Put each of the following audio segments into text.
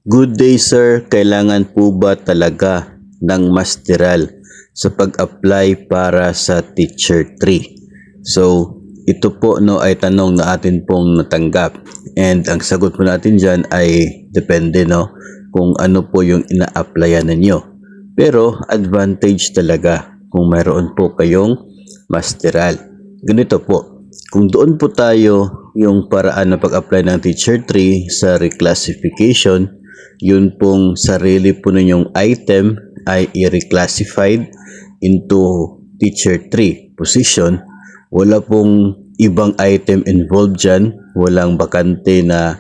Good day sir, kailangan po ba talaga ng masteral sa pag-apply para sa Teacher 3? So, ito po no ay tanong na atin pong natanggap. And ang sagot po natin dyan ay depende no kung ano po yung ina-applyan ninyo. Pero advantage talaga kung mayroon po kayong masteral. Ganito po, kung doon po tayo yung paraan na pag-apply ng Teacher 3 sa reclassification, yun pong sarili po ninyong item ay i-reclassified into Teacher 3 position. Wala pong ibang item involved dyan. Walang bakante na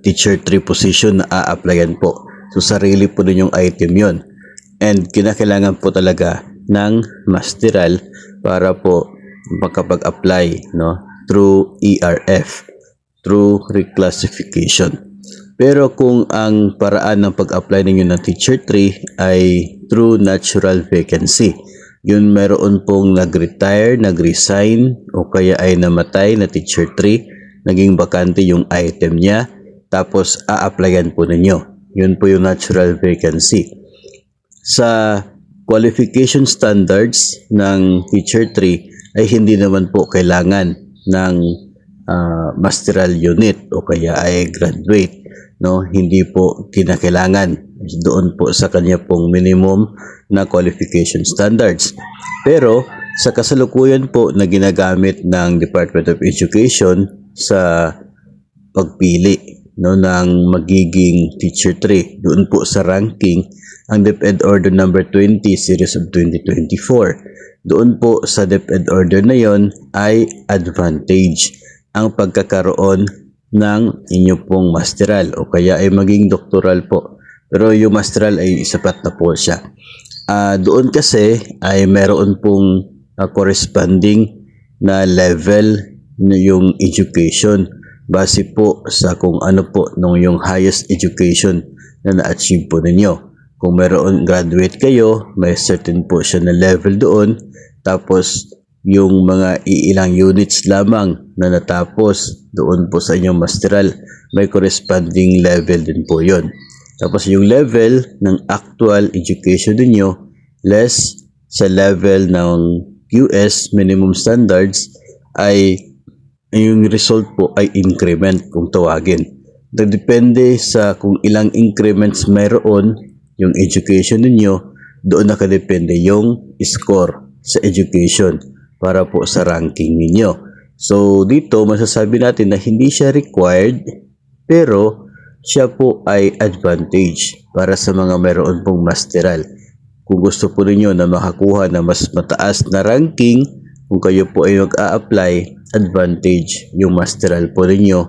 Teacher 3 position na a-applyan po. So, sarili po ninyong item yon. And kinakailangan po talaga ng masteral para po makapag-apply no, through ERF, through reclassification. Pero kung ang paraan ng pag-apply ninyo ng Teacher 3 ay through natural vacancy, yun meron pong nag-retire, nag-resign o kaya ay namatay na Teacher 3, naging bakante yung item niya, tapos a-applyan po ninyo. Yun po yung natural vacancy. Sa qualification standards ng Teacher 3 ay hindi naman po kailangan ng masteral unit o kaya ay graduate. No, hindi po kinakailangan doon po sa kanya pong minimum na qualification standards. Pero sa kasalukuyan po na ginagamit ng Department of Education sa pagpili no ng magiging Teacher 3, doon po sa ranking ang DepEd Order number 20 series of 2024. Doon po sa DepEd Order na yon ay advantage ang pagkakaroon ng inyo pong masteral o kaya ay maging doctoral po. Pero yung masteral ay sapat na po siya. Doon kasi ay meron pong corresponding na level na yung education base po sa kung ano po nung yung highest education na na-achieve po ninyo. Kung meron graduate kayo, may certain po siya na level doon. Tapos yung mga ilang units lamang na natapos doon po sa inyong masteral, may corresponding level din po yon. Tapos yung level ng actual education niyo less sa level ng QS minimum standards ay yung result po ay increment kung tawagin. Depende sa kung ilang increments mayroon yung education niyo, doon nakadepende yung score sa education para po sa ranking ninyo. So, dito masasabi natin na hindi siya required, pero siya po ay advantage para sa mga meron pong masteral. Kung gusto po ninyo na makakuha na mas mataas na ranking, kung kayo po ay mag-a-apply, advantage yung masteral po ninyo,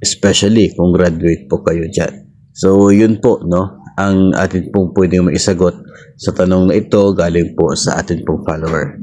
especially kung graduate po kayo dyan. So, yun po, no? Ang atin pong pwedeng maisagot sa tanong na ito galing po sa atin pong follower.